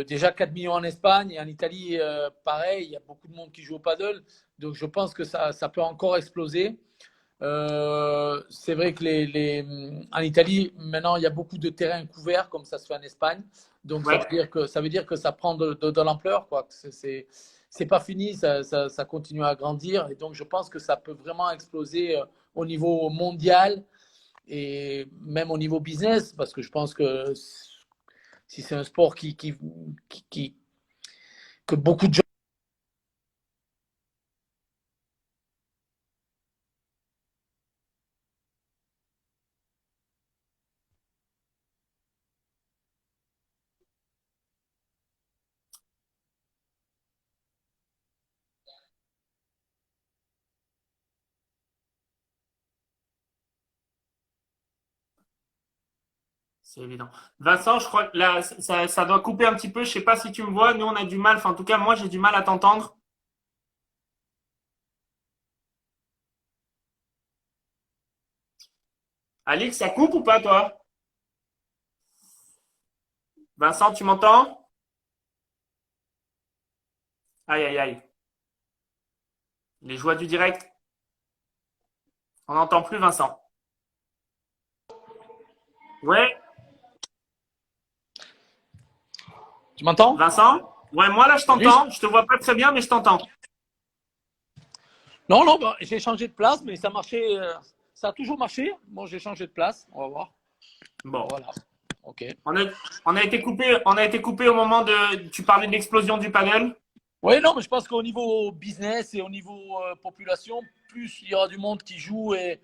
déjà 4 millions en Espagne et en Italie, pareil, il y a beaucoup de monde qui joue au paddle. Donc je pense que ça peut encore exploser. C'est vrai que en Italie, maintenant, il y a beaucoup de terrains couverts, comme ça se fait en Espagne. Donc, ouais. ça veut dire que ça prend de l'ampleur, quoi. C'est pas fini, ça continue à grandir. Et donc, je pense que ça peut vraiment exploser au niveau mondial et même au niveau business, parce que je pense que si c'est un sport qui- que beaucoup de gens. C'est évident. Vincent, je crois que là, ça doit couper un petit peu. Je sais pas si tu me vois. Nous, on a du mal. Enfin, en tout cas, moi, j'ai du mal à t'entendre. Alix, ça coupe ou pas, toi? Vincent, tu m'entends? Aïe, aïe, aïe. Les joies du direct. On n'entend plus Vincent. Ouais, Tu m'entends? Vincent? Ouais, moi là je Oui. t'entends. Je te vois pas très bien, mais je t'entends. Non, non, bah, j'ai changé de place, mais ça marchait. Ça a toujours marché. Bon, j'ai changé de place. On va voir. Bon, Voilà. OK. on a, on a été coupé au moment de. Tu parlais de l'explosion du panel. Oui, non, mais je pense qu'au niveau business et au niveau population, plus il y aura du monde qui joue et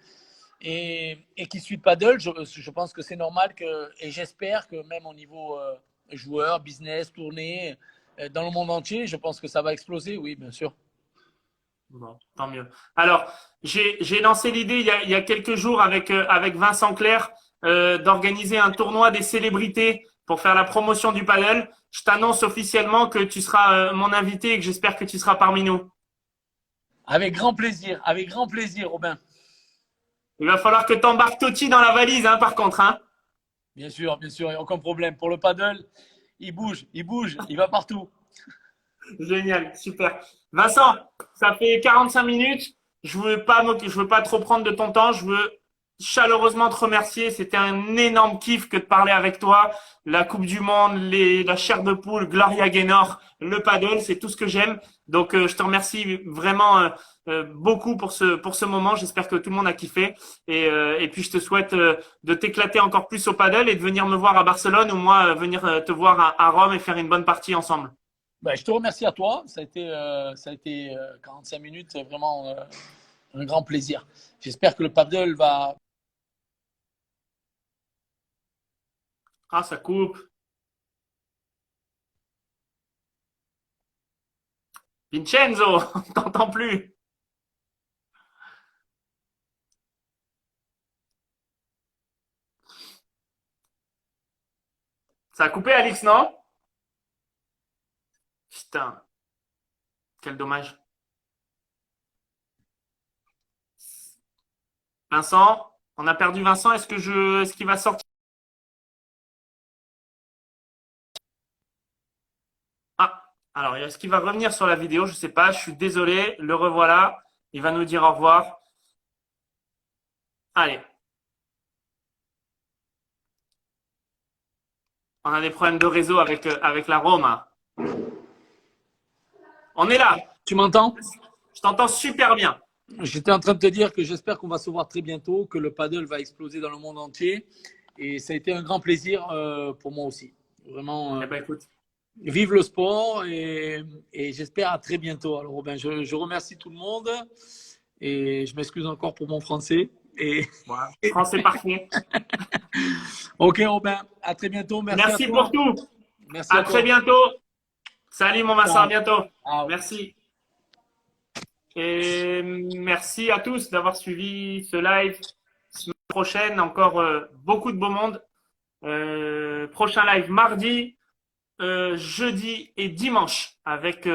qui suit le paddle, je pense que c'est normal et j'espère que même au niveau joueur, business, tournée, dans le monde entier, je pense que ça va exploser, oui, bien sûr. Bon, tant mieux. Alors, j'ai lancé l'idée il y a quelques jours avec Vincent Clerc d'organiser un tournoi des célébrités pour faire la promotion du panel. Je t'annonce officiellement que tu seras mon invité et que j'espère que tu seras parmi nous. Avec grand plaisir, Robin. Il va falloir que tu embarques Totti dans la valise, hein, par contre, hein. Bien sûr, il n'y a aucun problème. Pour le paddle, il va partout. Génial, super. Vincent, ça fait 45 minutes. Je veux pas trop prendre de ton temps. Je veux chaleureusement te remercier. C'était un énorme kiff que de parler avec toi. La Coupe du Monde, la chair de poule, Gloria Gaynor, le paddle, c'est tout ce que j'aime. Donc, je te remercie vraiment beaucoup pour ce moment. J'espère que tout le monde a kiffé. Et puis, je te souhaite de t'éclater encore plus au paddle et de venir me voir à Barcelone ou moi venir te voir à Rome et faire une bonne partie ensemble. Ben, je te remercie à toi. Ça a été 45 minutes, c'est vraiment un grand plaisir. J'espère que le paddle va Ah, ça coupe. Vincenzo, on t'entend plus. Ça a coupé, Alix, non? Putain, quel dommage. Vincent, on a perdu Vincent. Est-ce qu'il va sortir? Ah, alors, est-ce qu'il va revenir sur la vidéo? Je sais pas. Je suis désolé. Le revoilà. Il va nous dire au revoir. Allez. On a des problèmes de réseau avec la Roma. On est là. Tu m'entends? Je t'entends super bien. J'étais en train de te dire que j'espère qu'on va se voir très bientôt, que le paddle va exploser dans le monde entier. Et ça a été un grand plaisir pour moi aussi. Vraiment, Eh ben, écoute. vive le sport et j'espère à très bientôt. Alors, Robin, je remercie tout le monde et je m'excuse encore pour mon français. Et... Voilà. Français parfait. Ok, Robin, à très bientôt. Merci à toi. pour tout. Merci À à très toi. bientôt. Salut, mon Vincent. À Ciao. bientôt. Ciao. Merci. Et merci à tous d'avoir suivi ce live. Semaine prochaine, encore beaucoup de beau monde. Prochain live mardi, jeudi et dimanche avec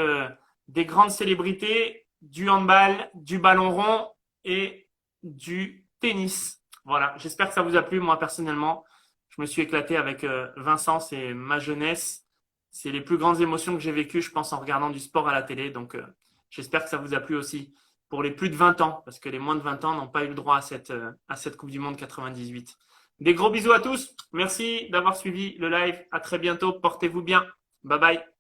des grandes célébrités, du handball, du ballon rond et du tennis. Voilà, j'espère que ça vous a plu. Moi, personnellement, je me suis éclaté avec Vincent. C'est ma jeunesse. C'est les plus grandes émotions que j'ai vécues, je pense, en regardant du sport à la télé. Donc, j'espère que ça vous a plu aussi pour les plus de 20 ans, parce que les moins de 20 ans n'ont pas eu le droit à cette Coupe du Monde 98. Des gros bisous à tous. Merci d'avoir suivi le live. À très bientôt. Portez-vous bien. Bye bye.